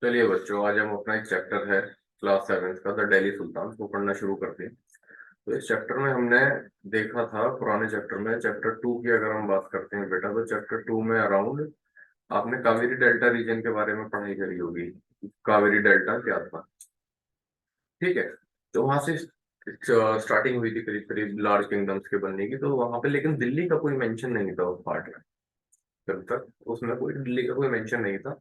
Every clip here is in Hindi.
चलिए बच्चों, आज हम अपना एक चैप्टर है क्लास 7 का द दिल्ली सुल्तान को पढ़ना शुरू करते हैं। तो इस चैप्टर में हमने देखा था, पुराने चैप्टर में चैप्टर 2 की अगर हम बात करते हैं बेटा, तो चैप्टर 2 में अराउंड आपने कावेरी डेल्टा रीजन के बारे में पढ़ाई करी होगी। कावेरी डेल्टा क्या था? ठीक है। तो वहां से स्टार्टिंग हुई थी करीब करीब लार्ज किंगडम्स के बनने की, तो वहां पे लेकिन दिल्ली का कोई मेंशन नहीं था उस पार्ट में। जब तक उसमें कोई दिल्ली का कोई मेंशन नहीं था।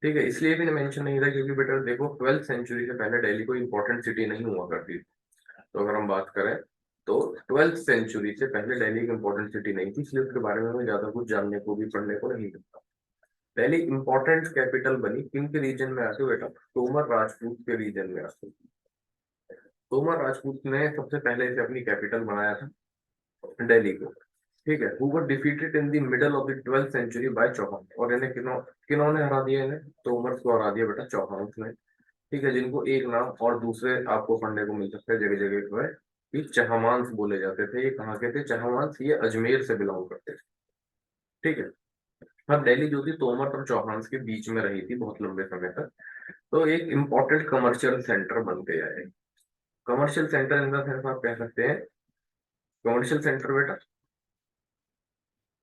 ठीक है, इसलिए भी मेंशन नहीं था क्योंकि बेटा देखो, 12th सेंचुरी से पहले दिल्ली कोई इंपॉर्टेंट सिटी नहीं हुआ करती थी। तो अगर हम बात करें तो 12th सेंचुरी से पहले दिल्ली एक इंपॉर्टेंट सिटी नहीं थी, इसलिए उसके बारे में हमें ज्यादा कुछ जानने को भी पढ़ने को नहीं मिलता। दिल्ली इंपॉर्टेंट कैपिटल बनी किन के रीजन में आके बेटा? तोमर राजपूत के रीजन में आके। तोमर राजपूत ने सबसे पहले इसे अपनी कैपिटल बनाया था दिल्ली को। ठीक है, who were defeated in the middle of the 12th century by Chauhan. और इन्हें किन्होंने हरा दिया? इन्हें तोमर को हरा दिया बेटा चौहान ने। ठीक है, जिनको एक नाम और दूसरे आपको पढ़ने को मिल सकता है जगह जगह पे कि चहमांस बोले जाते थे। ये कहाँ के थे चहमांस? ये अजमेर से बिलोंग करते थे। ठीक है। अब दिल्ली जो थी तोमर और चौहान के बीच में रही थी बहुत लंबे समय तक। तो एक इम्पोर्टेंट कमर्शियल सेंटर बन गया है। Commercial centre in the sense आप कह सकते हैं। कमर्शियल सेंटर बेटा,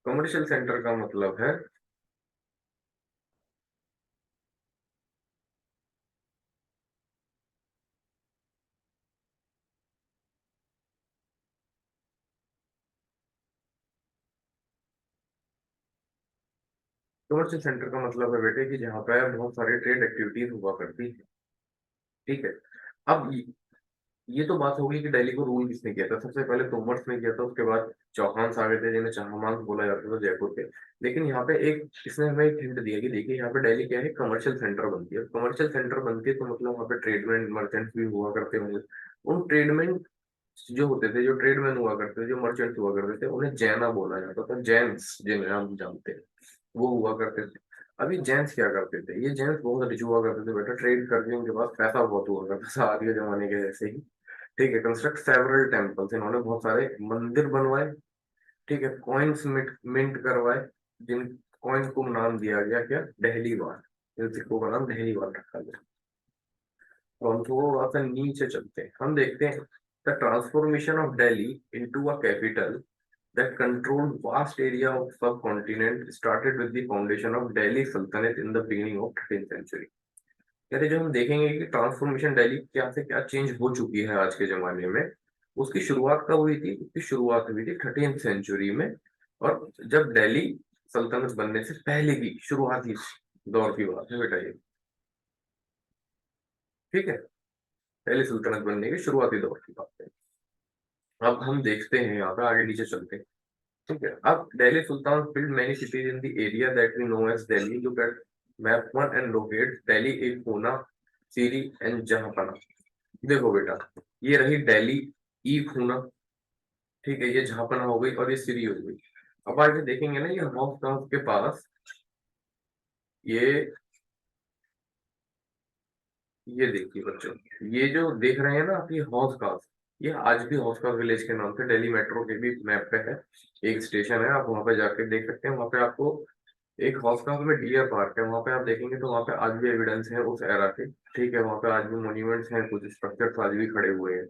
कमर्शियल सेंटर का मतलब है, कमर्शियल सेंटर का मतलब है बेटे कि जहाँ पे बहुत सारी ट्रेड एक्टिविटीज हुआ करती है। ठीक है। अब ये तो बात होगी कि दिल्ली को रूल किसने किया था। सबसे पहले तोमर्स ने किया था, उसके बाद चौहान आ गए थे जिन्हें चौहान बोला जाता था जयपुर के। लेकिन यहाँ पे एक इसने हमें एक हिंट दिया कि देखिए यहाँ पे दिल्ली क्या है, कमर्शियल सेंटर बनती है। कमर्शियल सेंटर बनती है तो मतलब वहाँ पे ट्रेडमैन मर्चेंट्स भी हुआ करते होंगे। उन ट्रेडमैन जो होते थे, जो ट्रेडमैन हुआ करते थे, जो मर्चेंट्स हुआ करते थे, उन्हें जैना बोला जाता था। जैन्स जिन्हें हम जानते हैं वो हुआ करते थे। अभी जेंट्स क्या करते थे? ये जेंट्स बहुत रिच हुआ करते थे बेटा, ट्रेड करके उनके पास पैसा बहुत हुआ करता था आज के जमाने के जैसे ही। ठीक है, कंस्ट्रक्ट सेवरल टेम्पल्स, इन्होंने बहुत सारे मंदिर बनवाए। ठीक है, कॉइन्स मिंट करवाए, जिन कॉइन को नाम दिया गया क्या? दहली वार। इन सिक्कों का नाम दहली वार रखा गया। तो हम थोड़ा सा नीचे चलते हैं, हम देखते हैं the transformation of Delhi into a capital that controlled vast area of subcontinent started with the foundation of Delhi Sultanate in the beginning of 13th century। कहते जो हम देखेंगे कि ट्रांसफॉर्मेशन दिल्ली क्या से क्या चेंज हो चुकी है आज के जमाने में। उसकी शुरुआत कब हुई थी? उसकी शुरुआत हुई थी 13th सेंचुरी में। और जब दिल्ली सल्तनत बनने से पहले की शुरुआती दौर की बात है बेटा ये। ठीक है, दिल्ली सल्तनत बनने के शुरुआती दौर की बात है। अब हम देखते हैं यहाँ पे, आगे नीचे चलते हैं। ठीक है, अब दिल्ली सुल्तान built many cities in the area that we know as Delhi। Look at map one and locate Delhi एक पूना, सीरी एंड जहांपना। देखो बेटा, ये रही दिल्ली ई खूना। ठीक है, ये जहांपना हो गई और ये सीरी हो गई। अब आगे देखेंगे ना, ये हौस खास के पास, ये ये देखिए बच्चों, ये जो देख रहे हैं ना आप, ये हौस खास, ये आज भी हौस खास विलेज के नाम से दिल्ली मेट्रो के भी मैप पे है। एक स्टेशन है, आप वहां पे जाके देख सकते हैं। वहां पे आपको एक हौसखास में डियर पार्क है, वहां पे आप देखेंगे तो वहां पे आज भी एविडेंस है उस एरा के। ठीक है, वहां पे आज भी मॉन्यूमेंट्स हैं, कुछ स्ट्रक्चर्स आज भी खड़े हुए हैं।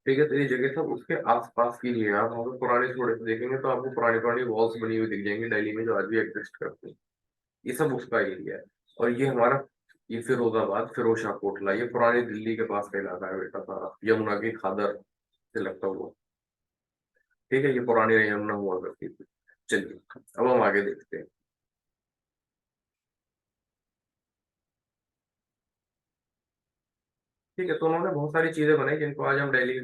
ठीक है, तो ये जगह सब उसके आसपास की ही है। आप वहां पे पुराने थोड़े से देखेंगे तो आपको पुरानी पुरानी वॉल्स बनी हुई दिख जाएंगी दिल्ली में, जो आज भी एग्जिस्ट करती हैं। ये सब उसका एरिया है। और ये हमारा, ये फिरोजाबाद फिरोजशाह कोटला, ये पुरानी दिल्ली के पास का इलाका है बेटा सारा, यमुना की खादर से लगता हुआ। ठीक है, ये पुरानी यमुना हुआ करती थी। चलिए, अब हम आगे देखते हैं। ठीक है, तो उन्होंने बहुत सारी चीजें बनाई जिनको आज हम दिल्ली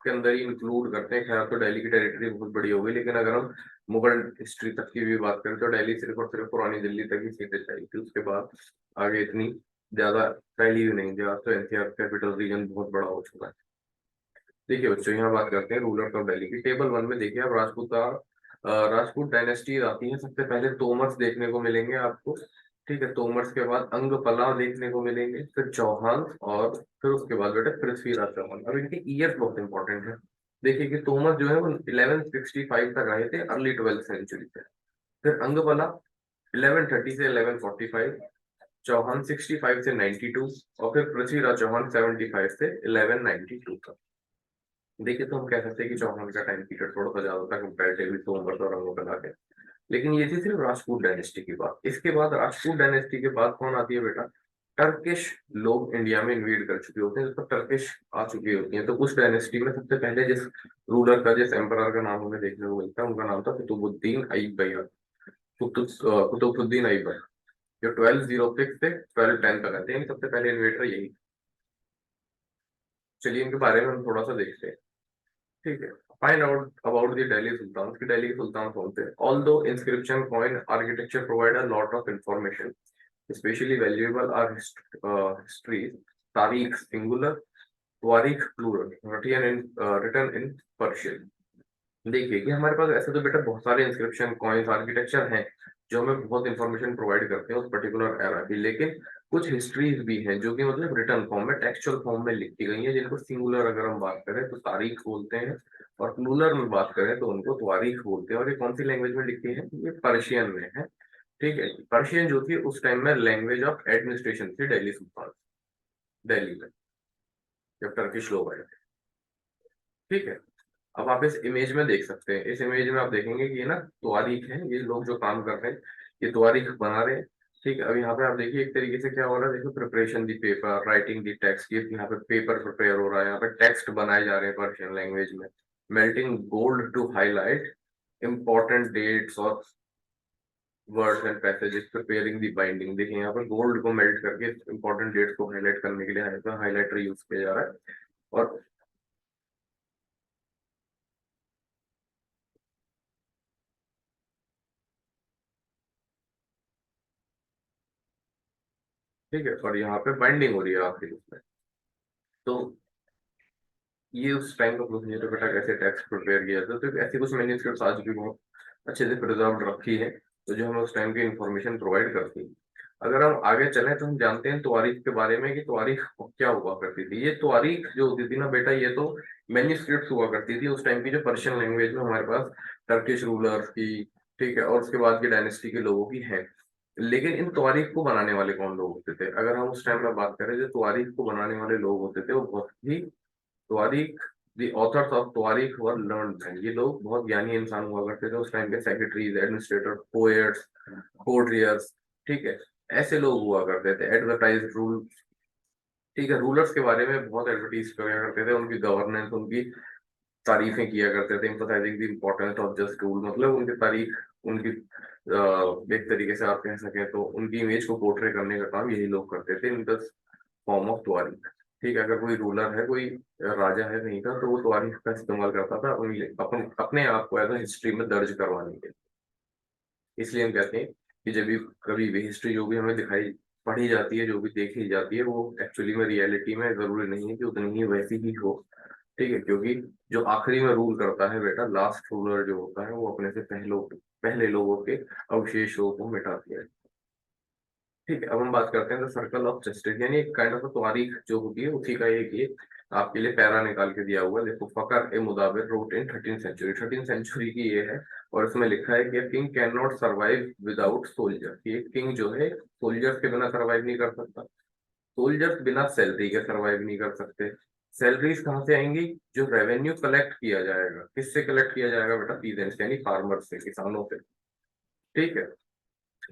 के अंदर ही इंक्लूड करते हैं। खैर तो दिल्ली की टेरिटरी बहुत बड़ी हो गई, लेकिन अगर हम मुगल हिस्ट्री तक की भी बात करें तो दिल्ली सिर्फ और सिर्फ पुरानी दिल्ली तक ही सीमित रही थी। उसके बाद आगे इतनी ज्यादा फैली हुई नहीं थी। आज तो एनसीआर कैपिटल रीजन बहुत बड़ा हो चुका है। देखिए बच्चों, यहाँ बात करते हैं रूलर्स ऑफ दिल्ली की। टेबल वन में देखिए आप, राजपूत डायनेस्टी आती है। सबसे पहले तोमर्स देखने को मिलेंगे आपको। ठीक है, तोमर्स के बाद अंग देखने को मिलेंगे, फिर चौहान, और फिर उसके बाद बेटा पृथ्वीराज चौहान। अब इनके ईयर्स बहुत इंपॉर्टेंट है। देखिए कि तोमर जो है वो 1165 तक आए थे, अर्ली 12th सेंचुरी से। फिर अंगपला 1130 से 1145। चौहान 65 से 92 और फिर पृथ्वीराज चौहान 75 से 1192 तक। देखिए तो हम कह सकते हैं कि चौहान का टाइम पीरियड थोड़ा सा ज्यादा था कंपैरेटिवली तोमर और रंगों का के। लेकिन ये थी सिर्फ राजपूत डायनेस्टी की बात। इसके बाद राजपूत डायनेस्टी के बाद कौन आती है बेटा? टर्किश लोग इंडिया में इन्वेड कर चुके होते हैं, तो टर्किश आ चुकी होती हैं। तो उस डायनेस्टी में सबसे पहले जिस रूलर का, जिस एम्परर का नाम हमें देखने को मिलता है, उनका नाम था कुतुबुद्दीन ऐबक। कुतुबुद्दीन ऐबक, जो 1206 से 1210 तक रहते हैं। सबसे पहले इन्वेडर यही। चलिए इनके बारे में हम थोड़ा सा देखते हैं। ठीक है। Find out about the Delhi sultan. की दिल्ली के सुल्तान कौन थे? Although inscription coin architecture provide a lot of information, especially valuable are histories, तारीख singular, तारीख plural, written in Persian। देखिए कि हमारे पास ऐसे तो बेटा बहुत सारे इंस्क्रिप्शन कॉइन्स आर्किटेक्चर हैं जो हमें बहुत इंफॉर्मेशन प्रोवाइड करते हैं उस पर्टिकुलर एरा की, लेकिन कुछ हिस्ट्रीज भी हैं जो कि मतलब रिटर्न फॉर्म में, टेक्सचुअल फॉर्म में लिखी गई हैं, जिनको सिंगुलर अगर हम बात करें तो तारीख बोलते हैं, और प्लूरल में बात करें तो उनको तारीख बोलते हैं। और ये कौन सी लैंग्वेज में लिखी है? ये पर्शियन में है। ठीक है। पर्शियन जो थी उस टाइम में लैंग्वेज ऑफ एडमिनिस्ट्रेशन थी दिल्ली सुल्तान, दिल्ली में, जब टर्किश लोग आए थे। ठीक है। अब आप इस इमेज में देख सकते हैं। इस इमेज में आप देखेंगे कि ये ना तारीख है, ये लोग जो काम कर रहे हैं ये तारीख बना रहे हैं। ठीक है। अब यहाँ पे आप देखिए एक तरीके से क्या हो रहा है, देखो preparation the paper, writing the text, ये यहाँ पे पेपर प्रिपेयर हो रहा है, यहाँ पे टेक्स्ट बनाए जा रहे हैं पर्शियन लैंग्वेज में। Melting gold to highlight important dates और words and passages, preparing the binding. देखिए यहाँ पर गोल्ड को मेल्ट करके इंपॉर्टेंट डेट्स को हाईलाइट करने के लिए हाईलाइटर यूज किया जा रहा है। और ठीक है, और यहाँ पे बाइंडिंग हो रही है आपके उसमें। तो ये उस टाइम का प्रोसीजर है बेटा, कैसे टेक्स्ट प्रिपेयर किया था। तो ऐसी कुछ मैन्युस्क्रिप्ट्स आज भी बहुत अच्छे से प्रिजर्व रखी है, तो जो हमें उस टाइम की इंफॉर्मेशन प्रोवाइड करती है। अगर हम आगे चलें तो हम जानते हैं तारीख के बारे में कि तारीख क्या हुआ करती थी। ये तारीख जो होती थी ना बेटा, ये तो मैन्युस्क्रिप्ट्स हुआ करती थी उस टाइम की, जो पर्शियन लैंग्वेज में हमारे पास टर्किश रूलर्स की, ठीक है, और उसके बाद की डायनेस्टी के लोगों की है। लेकिन इन तारीख को बनाने वाले कौन लोग होते थे? अगर हम उस टाइम में बात करें, जो तारीख को बनाने वाले लोग होते थे वो बहुत ही, तारीख, द ऑथर्स ऑफ तारीख वर लर्न्ड मैन, ये लोग बहुत ज्ञानी इंसान हुआ करते थे उस टाइम के। सेक्रेटरीज, एडमिनिस्ट्रेटर, पोएट्स, कोर्टियर्स, ठीक है, ऐसे लोग हुआ करते थे। एडवर्टाइज रूल, ठीक है, रूलर्स के बारे में बहुत एडवर्टीज किया करते थे, उनकी गवर्नेंस, उनकी तारीफें किया करते थे। Emphasising the importance of just rule, मतलब उनकी तारीफ, उनकी एक तरीके से आप कह सकें तो उनकी इमेज को पोर्ट्रे करने का काम यही लोग करते थे इन द फॉर्म ऑफ तारीख। ठीक है। अगर कोई रूलर है, कोई राजा है कहीं का, तो वो तारीख का इस्तेमाल करता था अपन अपने आप को एज हिस्ट्री में दर्ज करवाने के लिए। इसलिए हम कहते हैं कि जब भी कभी भी हिस्ट्री जो भी हमें दिखाई, पढ़ी जाती है, जो भी देखी जाती है, वो एक्चुअली में रियलिटी में जरूरी नहीं है कि उतनी ही वैसी ही हो। ठीक है। क्योंकि जो आखिरी में रूल करता है बेटा, लास्ट रूलर जो होता है, वो अपने से पहले लोगों के अवशेषों को मिटा दिया है। ठीक है। अब हम बात करते हैं द सर्कल ऑफ जस्टिस, यानी एक काइंड ऑफ तारीख जो होती है उसी का एक ये आपके लिए पैरा निकाल के दिया हुआ है। देखो, Fakhr e Mudabbir wrote in 13th century, 13th century की ये है। और इसमें लिखा है कि king cannot survive without soldier, कि एक किंग जो है सोल्जर्स के बिना सर्वाइव नहीं कर सकता। सोल्जर्स बिना सैलरी के सर्वाइव नहीं कर सकते। सैलरीज कहाँ से आएंगी? जो रेवेन्यू कलेक्ट किया जाएगा, किससे कलेक्ट किया जाएगा बेटा? पीजेंट्स यानी फार्मर्स से, किसानों से। ठीक है।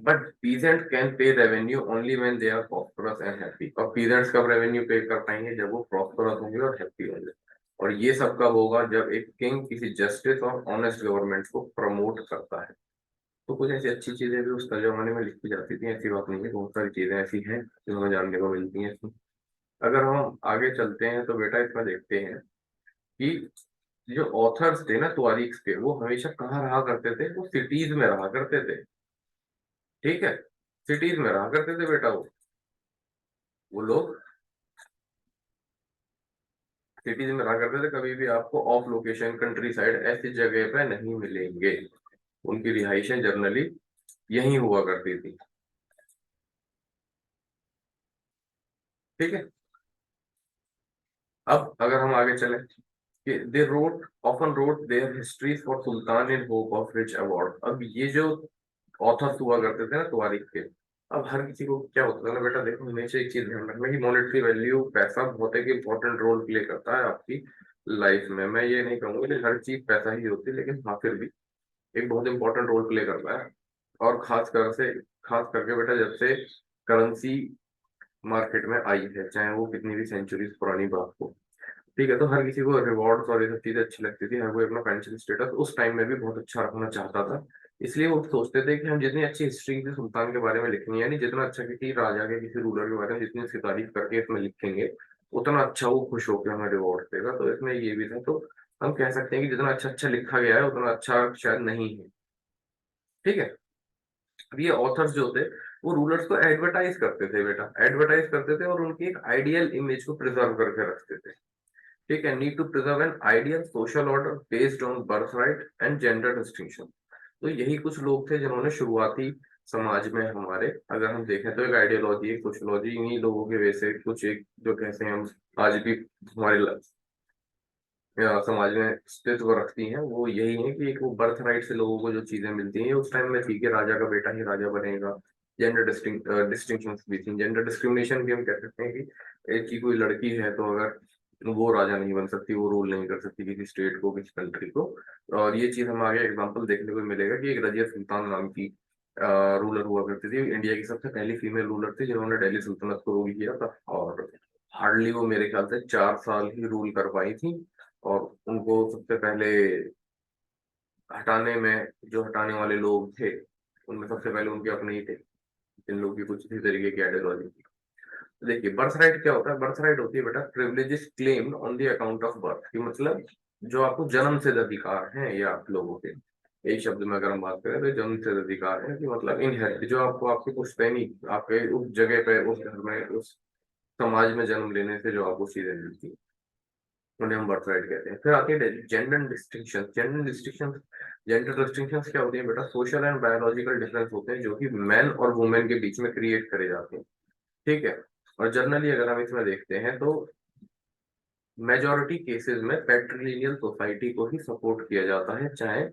But peasant can pay revenue only when they are prosperous and happy. और पीजेंट्स कब रेवेन्यू पे कर पाएंगे? जब वो प्रॉस्परस होंगे और हैप्पी होंगे। और ये सब कब होगा? जब एक किंग किसी जस्टिस और ऑनेस्ट गवर्नमेंट को प्रमोट करता है। तो कुछ ऐसी अच्छी चीजें भी उस जमाने में लिखी जाती थी, ऐसी बात नहीं है, बहुत सारी चीजें ऐसी हैं जो हमें जानने को मिलती हैं इसमें। अगर हम आगे चलते हैं तो बेटा इसमें देखते हैं कि जो ऑथर्स थे ना तारीख के, वो हमेशा कहाँ रहा करते थे? वो सिटीज में रहा करते थे। ठीक है। सिटीज में रहा करते थे बेटा वो लोग सिटीज में रहा करते थे। कभी भी आपको ऑफ लोकेशन, कंट्री साइड ऐसी जगह पे नहीं मिलेंगे। उनकी रिहाइशें जनरली यही हुआ करती थी। ठीक है। अब अगर हम आगे चले कि they wrote often wrote their histories for sultan in hope of rich award. अब ये जो ऑथर्स हुआ करते थे ना तारीख के, अब हर किसी को क्या होता है ना बेटा, देखो हमेशा एक चीज ध्यान रखना कि मॉनेटरी वैल्यू, पैसा बहुत एक इंपॉर्टेंट रोल प्ले करता है आपकी लाइफ में। मैं ये नहीं कहूंगा कि हर चीज पैसा ही होती है, लेकिन हाँ फिर भी एक बहुत इंपॉर्टेंट रोल प्ले करता है। और खास करके बेटा जब से करेंसी मार्केट में आई है, चाहे वो कितनी भी सेंचुरीज पुरानी बात हो, ठीक है, तो हर किसी को रिवॉर्ड्स और ये सब चीजें अच्छी लगती थी, हर कोई अपना फाइनेंशियल स्टेटस उस टाइम में भी बहुत अच्छा रखना चाहता था। इसलिए वो सोचते थे कि हम जितनी अच्छी हिस्ट्री किसी सुल्तान के बारे में लिखेंगे, यानी जितना अच्छा किसी राजा के किसी रूलर के बारे में जितनी उसकी तारीफ करके इसमें लिखेंगे, उतना अच्छा वो खुश होकर हमें रिवॉर्ड देगा। तो इसमें ये भी था। तो हम कह सकते हैं कि जितना अच्छा अच्छा लिखा गया है उतना अच्छा शायद नहीं है। ठीक है। अब ये ऑथर्स जो थे वो रूलर्स को एडवर्टाइज करते थे बेटा, एडवर्टाइज करते थे और उनकी एक आइडियल इमेज को प्रिजर्व करके रखते थे। ठीक है। Need to preserve an ideal social order based on birth right and gender distinction. तो यही कुछ लोग थे जिन्होंने शुरुआती समाज में हमारे, अगर हम देखें तो एक आइडियोलॉजी एक सोशोलॉजी इन्हीं लोगों के वैसे कुछ एक जो कहते हैं हम आज भी हमारे समाज में अस्तित्व रखती हैं, वो यही है कि एक वो बर्थ राइट से लोगों को जो चीजें मिलती हैं उस टाइम में थी कि राजा का बेटा ही राजा बनेगा। जेंडर डिस्टिंक्शन भी थी, जेंडर डिस्क्रिमिनेशन भी हम कह सकते हैं कि एक की कोई लड़की है तो अगर वो राजा नहीं बन सकती, वो रूल नहीं कर सकती किसी स्टेट को किसी कंट्री को। और ये चीज हम आगे एग्जाम्पल देखने को मिलेगा कि एक रजिया सुल्तान नाम की रूलर हुआ करती थी, इंडिया की सबसे पहली फीमेल रूलर थी जिन्होंने दिल्ली सल्तनत को रूल किया था। और हार्डली वो मेरे ख्याल से 4 साल ही रूल कर पाई थी। और उनको सबसे पहले हटाने में, जो हटाने वाले लोग थे उनमें सबसे पहले उनके अपने ही थे, जिन लोग की कुछ इसी तरीके की आइडियोलॉजी थी। तो देखिए बर्थ राइट क्या होता है। बर्थ राइट होती है बेटा privileges claimed on the account of birth, की मतलब जो आपको जन्म से अधिकार हैं ये आप लोगों के, एक शब्द में अगर हम बात करें तो जन्म से अधिकार है, कि मतलब इनहेरिट जो आपको आपके पुश्तैनी आपके उस जगह पे उस घर में उस समाज में जन्म लेने से जो आपको चीजें मिलती हैं उन्हें हम बर्थ राइट कहते हैं। फिर आती है जेंडर डिस्टिंक्शन। जेंडर डिस्टिंक्शन क्या होती है बेटा, सोशल एंड बायोलॉजिकल डिफरेंस होते हैं जो कि मैन और वुमेन के बीच में क्रिएट करे जाते हैं। ठीक है। और जनरली अगर हम इसमें देखते हैं तो मेजोरिटी केसेस में पैट्रिलिनियल सोसाइटी को ही सपोर्ट किया जाता है, चाहे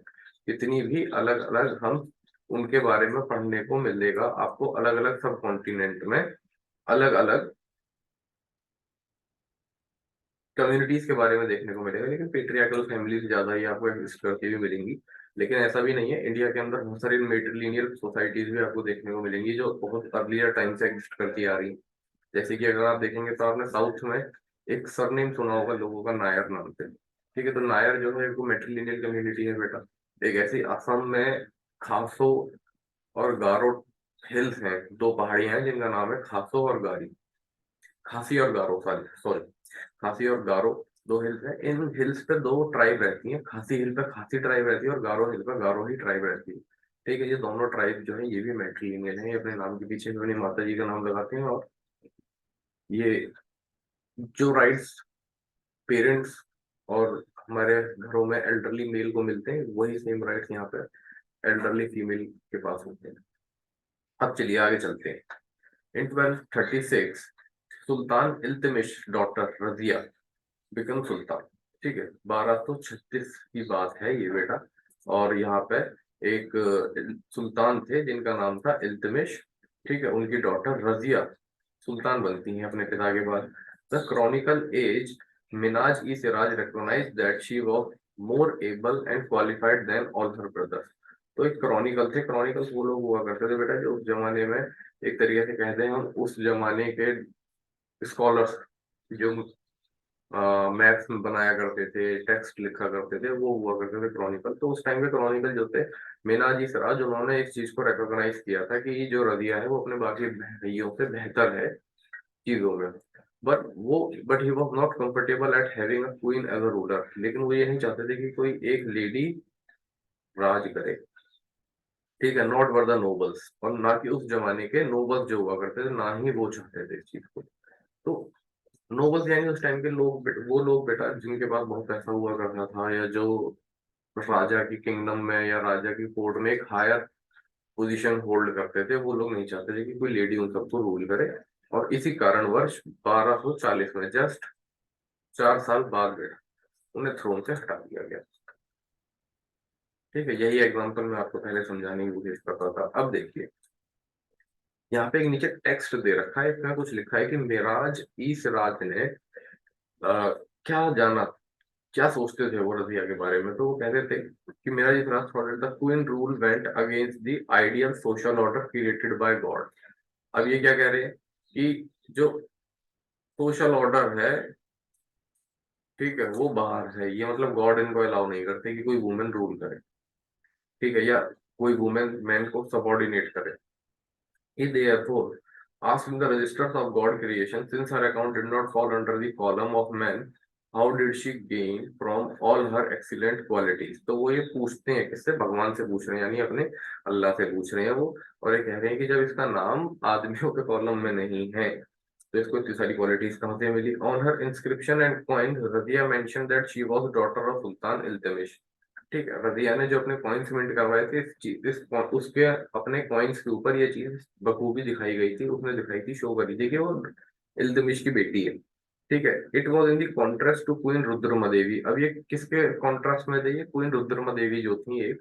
कितनी भी अलग अलग हम उनके बारे में पढ़ने को मिलेगा आपको अलग अलग सब कॉन्टिनेंट में अलग अलग कम्युनिटीज के बारे में देखने को मिलेगा, लेकिन पेट्रियार्कल फैमिलीज ज्यादा ही आपको एग्जिस्ट करती हुई मिलेंगी। लेकिन ऐसा भी नहीं है, इंडिया के अंदर बहुत सारी मेट्रिलिनियल सोसाइटीज भी आपको देखने को मिलेंगी जो बहुत अर्लियर टाइम से एग्जिस्ट करती आ रही हैं। जैसे कि अगर आप देखेंगे तो आपने साउथ में एक सरनेम सुना होगा लोगों का, नायर नाम से। ठीक है। तो नायर जो है वो मेट्रिलिनियल कम्युनिटी है बेटा। एक ऐसी असम में खासो और गारो हिल्स हैं, दो पहाड़ियां हैं जिनका नाम है खासो और गारी, खासी और गारो, सॉरी सॉरी, खासी और गारो दो हिल्स हैं। इन हिल्स पे दो ट्राइब रहती हैं, खासी हिल पे खासी ट्राइब रहती है और गारो हिल पे गारो ही ट्राइब रहती है। ठीक है। ये दोनों ट्राइब जो है ये भी मैट्रिलिनियल है, ये अपने नाम के पीछे अपनी माता जी का नाम लगाते हैं। और ये जो राइट्स पेरेंट्स और हमारे घरों में एल्डरली मेल को मिलते हैं, वही सेम राइट्स यहाँ पे एल्डरली फीमेल के पास होते हैं। अब चलिए आगे चलते हैं। इन 1236 सुल्तान इल्तमिश डॉटर रजिया बिकम सुल्तान। ठीक है। 1236 की बात है ये बेटा। और यहाँ पे एक सुल्तान थे जिनका नाम था इल्तमिश। ठीक है। उनकी डॉटर रजिया सुल्तान बनती हैं अपने पिता के बाद। The chronicle as Minhaj i Siraj recognize that she was more able and qualified than all her brothers. तो एक क्रॉनिकल थे, क्रॉनिकल्स वो लोग हुआ करते थे बेटा जो उस जमाने में एक तरीके से कहते हैं हम उस जमाने के स्कॉलर्स जो मैथ्स में बनाया करते थे, टेक्स्ट लिखा करते थे, वो हुआ करते थे क्रॉनिकल। तो उस टाइम के क्रॉनिकल जो थे, मेनाजी सराज, उन्होंने इस चीज को रिकॉग्नाइज किया था कि जो रदिया है वो अपने बाकी भाइयों से बेहतर है चीजों में। But he was not comfortable at having a queen as a ruler. लेकिन वो ये नहीं चाहते थे कि कोई एक लेडी राज करे। ठीक है। नॉट वर द नोबल्स, और ना कि उस जमाने के नोबल्स जो हुआ करते थे, ना ही वो चाहते थे इस चीज को। तो नोबल्स यानी उस टाइम के लोग, वो लोग बेटा जिनके पास बहुत पैसा हुआ करता था, या जो राजा की किंगडम में या राजा की कोर्ट में एक हायर पोजीशन होल्ड करते थे, वो लोग नहीं चाहते थे कि कोई लेडी उन सबको रूल करे। और इसी कारणवश 1240 में, जस्ट 4 साल बाद बेटा, उन्हें थ्रोन से हटा दिया गया। ठीक है। यही एग्जाम्पल मैं आपको पहले समझाने की कोशिश करता था। अब देखिए यहाँ पे एक नीचे टेक्स्ट दे रखा है, इसमें कुछ लिखा है कि मिराज ई सिराज ने क्या जाना, क्या सोचते थे वो रजिया के बारे में। तो वो कहते थे कि Minhaj i Siraj thought the queen rule went against the ideal social order created by God. अब ये क्या कह रहे हैं कि जो सोशल ऑर्डर है, ठीक है, वो बाहर है, ये मतलब गॉड इनको अलाउ नहीं करते कि कोई वुमेन रूल करे, ठीक है, या कोई वुमेन मैन को सबॉर्डिनेट करे। He therefore asked in the registers of God creation, since her account did not fall under the column of man, how did she gain from all her excellent qualities? तो वो ये पूछते हैं, किससे? भगवान से पूछ रहे हैं, यानी अपने अल्लाह से पूछ रहे हैं वो। और ये कह रहे हैं कि जब इसका नाम आदमियों के कॉलम में नहीं है, तो इसको इतनी सारी क्वालिटीज कहाँ से मिली? On her inscription and coin Razia mention that she was daughter of sultan Iltutmish. ठीक है, रजिया ने जो अपने कॉइन्स मिंट करवाए थे, उसके अपने कॉइन्स के ऊपर ये चीज बखूबी दिखाई गई थी, उसने दिखाई थी, शो करी थी कि वो इल्तमिश की बेटी है। ठीक है, it was in the contrast to queen Rudrama Devi. अब ये किसके कॉन्ट्रास्ट में थे? ये क्वीन रुद्रमा देवी जो थी ये,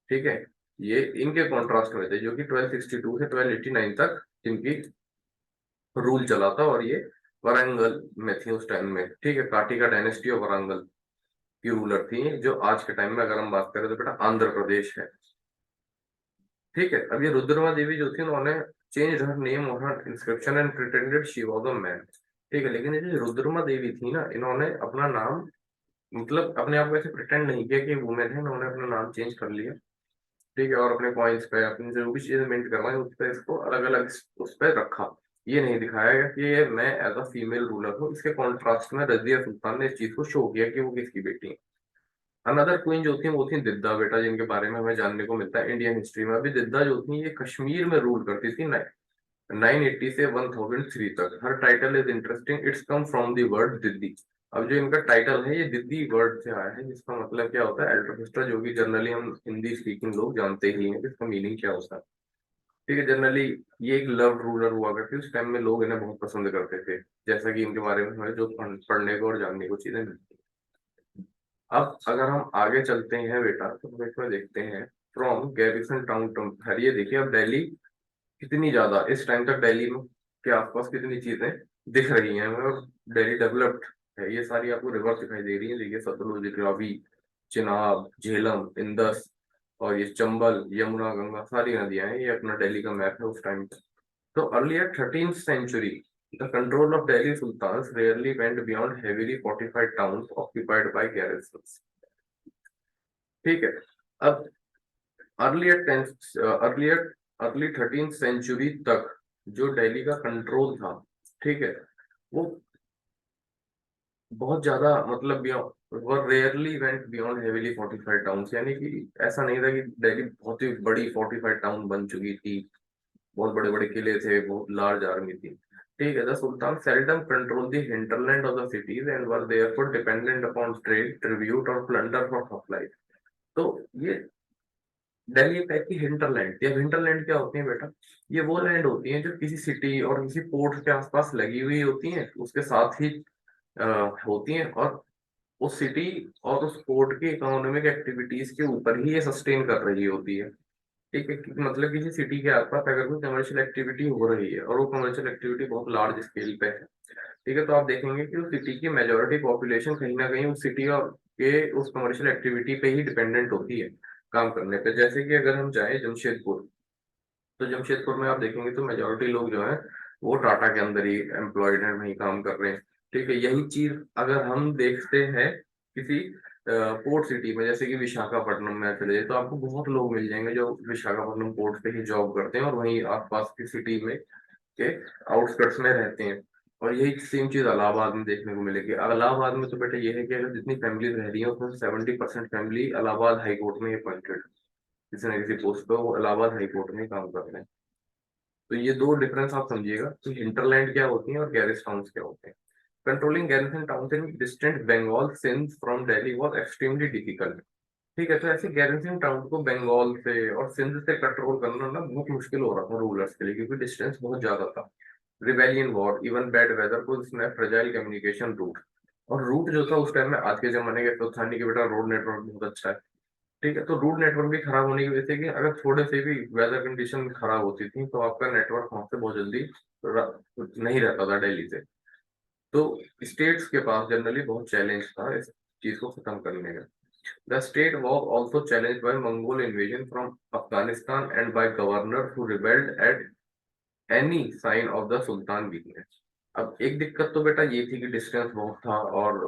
ठीक है, ये इनके कॉन्ट्रास्ट में थे, जो कि 1262 से 1289 तक जिनकी रूल चला था। और ये वरंगल में थी उस टाइम में, ठीक है, काटिका डायनेस्टी ऑफ वरंगल की रूलर थी, जो आज के टाइम में अगर हम बात करें तो बेटा आंध्र प्रदेश है। ठीक है, अब ये रुद्रमा देवी जो थी, उन्होंने चेंज हर नेम और her inscription and pretended she was a man. ठीक है, लेकिन ये जो रुद्रमा देवी थी ना, इन्होंने अपना नाम, मतलब अपने आप को ऐसे प्रिटेंड नहीं किया कि वुमेन है, इन्होंने अपना नाम चेंज कर लिया। ठीक है, और अपने कॉइन्स पे अपनी जो भी चीजें मिंट करवाई उस पर इसको अलग अलग उस पर रखा। ये नहीं दिखाया गया कि ये मैं एज अ फीमेल रूलर हूँ। इसके कॉन्ट्रास्ट में रजिया सुल्तान ने इस चीज को शो किया कि वो किसकी बेटी है। अनदर क्वीन जो थी वो थी दिद्दा बेटा, जिनके बारे में हमें जानने को मिलता है इंडियन हिस्ट्री में। अभी दिद्दा जो थी, ये कश्मीर में रूल करती थी 980 से 1003 तक। Her title is interesting, it's come from the word Didda. अब जो इनका टाइटल है, ये दिद्दी वर्ड से आया है, जिसका मतलब क्या होता है? एल्डर सिस्टर, जो कि जनरली हम हिंदी स्पीकिंग लोग जानते ही हैं कि इसका मीनिंग क्या होता है। ठीक है, जनरली ये एक लव रूलर हुआ करती, उस टाइम में लोग इन्हें बहुत पसंद करते थे, जैसा कि इनके बारे में हमें जो पढ़ने को और जानने को चीजें मिलती हैं। अब अगर हम आगे चलते हैं बेटा, तो हम इसमें देखते हैं फ्रॉम गैरिसन टाउन टू, ये देखिए अब दिल्ली कितनी ज्यादा इस टाइम तक दिल्ली में के आसपास कितनी चीजें दिख रही हैं, मतलब दिल्ली डेवलप्ड है। ये सारी आपको रिवर दिखाई दे रही है, देखिए सतलुज, रावी, चिनाब, झेलम, इंदस, और ये चंबल, यमुना, गंगा, सारी नदियां हैं। ये अपना दिल्ली का मैप है उस टाइम पे। तो earlier 13th century, the control of Delhi sultans rarely went beyond heavily fortified towns occupied by garrisons। ठीक है, अब earlier tenth earlier early 13th century तक जो दिल्ली का कंट्रोल था, ठीक है, वो बहुत ज्यादा, मतलब were rarely went beyond heavily fortified towns, यानी कि ऐसा नहीं था कि दिल्ली बहुत ही बड़ी फोर्टिफाइड टाउन बन चुकी थी, बहुत बड़े बड़े किले थे, बहुत लार्ज आर्मी थी। ठीक है, the sultan seldom control the hinterland of the cities and were therefore dependent upon trade, tribute और plunder for supplies। तो ये दिल्ली एक टाइप की हिंटरलैंड, या हिंटरलैंड क्या होती है बेटा? ये वो लैंड होती है जो किसी सिटी और किसी पोर्ट के आसपास लगी हुई होती है, उसके साथ ही अ, होती है, और उस सिटी और उस पोर्ट की इकोनॉमिक एक्टिविटीज के ऊपर ही ये सस्टेन कर रही होती है। ठीक है, मतलब किसी सिटी के आसपास अगर कोई कमर्शियल एक्टिविटी हो रही है और वो कमर्शियल एक्टिविटी बहुत लार्ज स्केल पे है, ठीक है, तो आप देखेंगे कि उस सिटी की मेजोरिटी पॉपुलेशन कहीं ना कहीं उस सिटी और के उस कमर्शियल एक्टिविटी पे ही डिपेंडेंट होती है काम करने पे। जैसे कि अगर हम जाएं जमशेदपुर, तो जमशेदपुर में आप देखेंगे तो मेजोरिटी लोग जो है वो टाटा के अंदर ही एम्प्लॉयड है, वहीं काम कर रहे हैं। ठीक है, यही चीज अगर हम देखते हैं किसी पोर्ट सिटी में, जैसे कि विशाखापट्टनम में चले जाए, तो आपको बहुत लोग मिल जाएंगे जो विशाखापट्टनम पोर्ट पे ही जॉब करते हैं और वहीं आसपास की सिटी में के आउटस्कर्ट्स में रहते हैं। और यही सेम चीज इलाहाबाद में देखने को मिलेगी। इलाहाबाद में तो बेटा ये है कि अगर जितनी फैमिलीज रह रही है उसमें 70% फैमिली इलाहाबाद हाई कोर्ट में अपॉइंटेड, किसी न किसी पोस्ट पे वो इलाहाबाद हाई कोर्ट में काम कर रहे हैं। तो ये दो डिफरेंस आप समझिएगा कि हिंटरलैंड क्या होती है और गैरिस टाउन्स क्या होते हैं। Controlling garrison towns in distant Bengal Sindh from Delhi was extremely difficult. ठीक है, तो ऐसे गैरिसन टाउन को बंगाल से और सिंध से कंट्रोल करना ना बहुत मुश्किल हो रहा था रूलर्स के लिए, क्योंकि डिस्टेंस बहुत ज्यादा था। Rebellion war, even bad weather को इसमें फ्रेजाइल कम्युनिकेशन रूट, और रूट जो था उस टाइम में आज के जमाने के तो था नहीं कि बेटा रोड नेटवर्क बहुत अच्छा है। ठीक है। तो रूट नेटवर्क भी खराब होने की वजह से कि अगर थोड़े से भी वेदर कंडीशन खराब होती थी तो आपका नेटवर्क वहां से बहुत जल्दी नहीं रहता था दिल्ली से। तो स्टेट्स के पास जनरली बहुत चैलेंज था इस चीज को खत्म करने का। The state was also challenged by Mongol invasion from Afghanistan and by governors who rebelled at any sign of the Sultan weakness। अब एक दिक्कत तो बेटा ये थी कि डिस्टेंस बहुत था और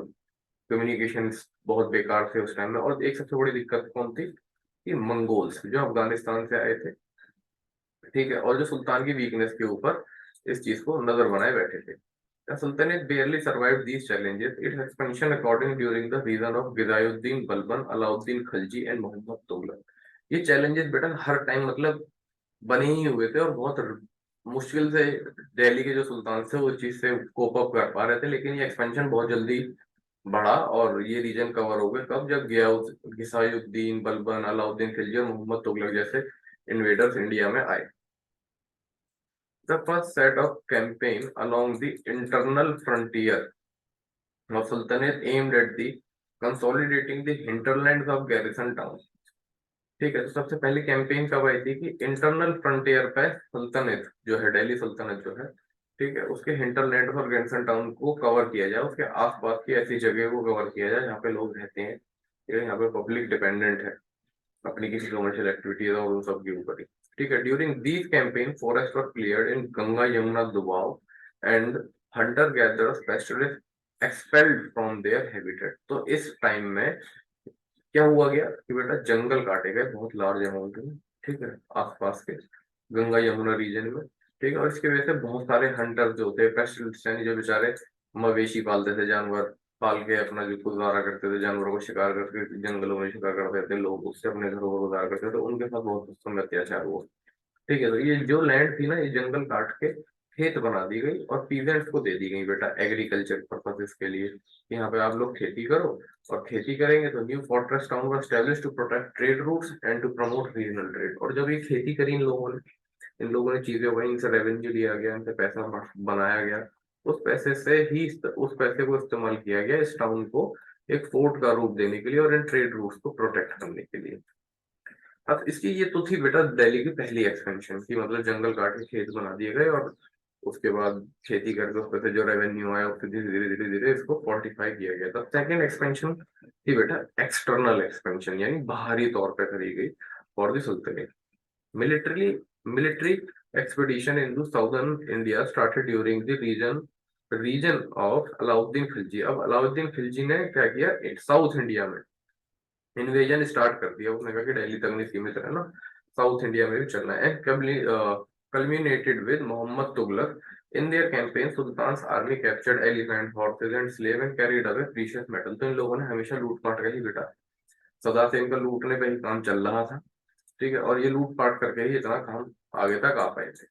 कम्युनिकेशन बहुत बेकार थे उस टाइम में। और एक सबसे बड़ी दिक्कत कौन थी कि मंगोल्स जो अफगानिस्तान से आए थे, ठीक है, और जो सुल्तान की वीकनेस के ऊपर इस चीज को नजर बनाए बैठे थे। The Sultanate barely survived these challenges. Its expansion according during the reign of Ghizayuddin Balban, Alauddin Khilji and Muhammad Tughlaq। ये चैलेंजेस बेटा हर टाइम मतलब बने ही हुए थे और बहुत मुश्किल से दिल्ली के जो सुल्तान थे वो इस चीज से कोप अप कर पा रहे थे। लेकिन ये एक्सपेंशन बहुत जल्दी बढ़ा और ये रीजन कवर हो गए कब, जब घिसायुद्दीन बलबन, अलाउद्दीन खिलजी और मोहम्मद तुगलक जैसे इन्वेडर्स इंडिया में आए। The first set of campaign along the internal frontier of Sultanate aimed at the consolidating the hinterlands of garrison towns। ठीक है। तो सबसे पहली कैंपेन कब आई थी कि इंटरनल फ्रंटियर पे सुल्तानेट जो है, दिल्ली सुल्तानत जो है, ठीक है, उसके हिंटरलैंड और गैरसन टाउन को कवर किया जाए, उसके आसपास की ऐसी जगह को कवर किया जाए जहाँ पे लोग रहते हैं, ठीक है, यहाँ पे पब्लिक डिपेंडेंट है अपनी किसी कमर्शियल एक्टिविटीज और उन सब के ऊपर ही। ठीक है। During these campaign forest were cleared in Ganga Yamuna doab and hunter gatherers specialist expelled from their habitat. तो इस टाइम में क्या हुआ गया कि बेटा जंगल काटे गए बहुत लार्ज अमाउंट में, ठीक है, आसपास के गंगा यमुना रीजन में। ठीक है। और इसकी वजह से बहुत सारे हंटर जो होते हैं, पेस्टलिस्ट यानी जो बेचारे मवेशी पालते थे, जानवर पाल के अपना जो गुजारा करते थे, जानवरों को शिकार करके जंगलों में शिकार करते थे लोग, उससे अपने घरों को गुजारा करते थे, उनके साथ बहुत उस समय अत्याचार हुआ। ठीक है। तो ये जो लैंड थी ना, ये जंगल काट के खेत बना दी गई और पीजेंट्स को दे दी गई बेटा एग्रीकल्चर पर्पसेस के लिए कि यहाँ पे आप लोग खेती करो। और खेती करेंगे तो new fortress town was established to protect trade routes and to promote regional trade. और जब ये खेती करी इन लोगों ने चीजें उगाई, इनसे रेवेन्यू लिया गया, इनसे पैसा बनाया गया, उस पैसे से ही उस पैसे को इस्तेमाल किया गया इस टाउन को एक फोर्ट का रूप देने के लिए और इन ट्रेड रूट्स को प्रोटेक्ट करने के लिए। अब इसकी ये तो थी बेटा दिल्ली की पहली एक्सपेंशन की, मतलब जंगल काट के खेत बना दिए गए और उसके बाद खेती करके उसमें से जो रेवेन्यू आया उससे धीरे धीरे धीरे धीरे इसको फोर्टिफाई किया गया। तब सेकेंड एक्सपेंशन थी बेटा एक्सटर्नल एक्सपेंशन, यानी बाहरी तौर पे करी गई for the sultanate. Military military expedition in southern India started during the region of Alauddin Khilji. अब अलाउद्दीन खिलजी ने क्या किया, साउथ इंडिया में इन्वेजन स्टार्ट कर दिया। उसने कहा कि दिल्ली तक नहीं सीमित रहना, साउथ इंडिया में भी चलना है। culminated with Mohammad Tughlaq in their campaign sultan's army captured elephant horses and slave and carried away precious metal. तो इन लोगों ने हमेशा लूट पाट का ही बेटा, सदा से इनका लूटने पे ही काम चल रहा था। ठीक है। और ये लूट पाट करके ही इतना काम आगे तक आ पाए थे।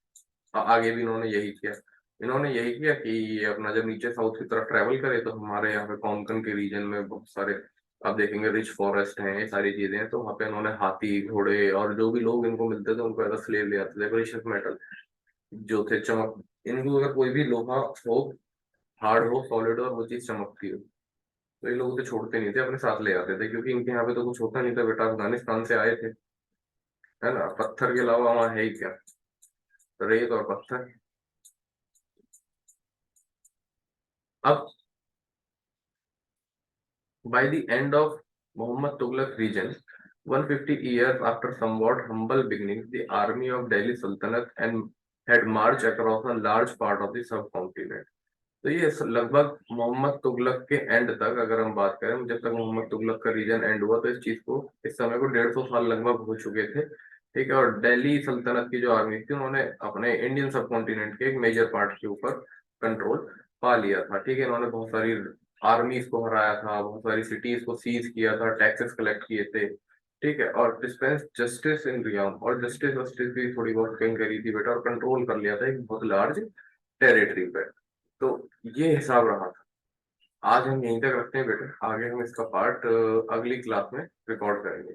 आगे भी इन्होंने यही किया। इन्होंने यही किया कि ये अपना जब नीचे साउथ की तरफ ट्रेवल करे तो हमारे यहाँ पे कोंकण के रीजन में बहुत सारे आप देखेंगे रिच फॉरेस्ट हैं, ये सारी चीजें हैं। तो वहाँ पे इन्होंने हाथी घोड़े और जो भी लोग इनको मिलते थे उनको एज स्लेव ले आते थे, प्रेशियस मेटल जो थे, चमक, इनको अगर कोई भी लोहा हो, हार्ड हो, सॉलिड हो और वो चीज चमकती हो तो ये लोग तो छोड़ते नहीं थे, अपने साथ ले आते थे, क्योंकि इनके यहाँ पे तो कुछ होता नहीं था बेटा, अफगानिस्तान से आए थे, है ना, पत्थर के अलावा वहाँ है ही क्या, रेत और पत्थर। अब by the end of Muhammad Tughlaq region, 150 years after somewhat humble beginnings, the army of Delhi Sultanate and had marched across a large part of the subcontinent। तो ये लगभग मोहम्मद तुगलक के एंड तक अगर हम बात करें, जब तक मोहम्मद तुगलक का रीजन एंड हुआ तो इस चीज को, इस समय को 150 साल लगभग हो चुके थे। ठीक है। और दिल्ली सल्तनत की जो आर्मी थी उन्होंने अपने इंडियन सब कॉन्टिनेंट के एक मेजर पार्ट के ऊपर कंट्रोल पा लिया था। ठीक है। इन्होंने बहुत सारी आर्मीज को हराया था, बहुत सारी सिटीज को सीज किया था, टैक्सेस कलेक्ट किए थे। ठीक है। और डिस्पेंस जस्टिस इन रियाम, और जस्टिस वस्टिस भी थोड़ी बहुत कहीं करी थी बेटा, और कंट्रोल कर लिया था एक बहुत लार्ज टेरिटरी पे। तो ये हिसाब रहा था। आज हम यहीं तक रखते हैं बेटा, आगे हम इसका पार्ट अगली क्लास में रिकॉर्ड करेंगे।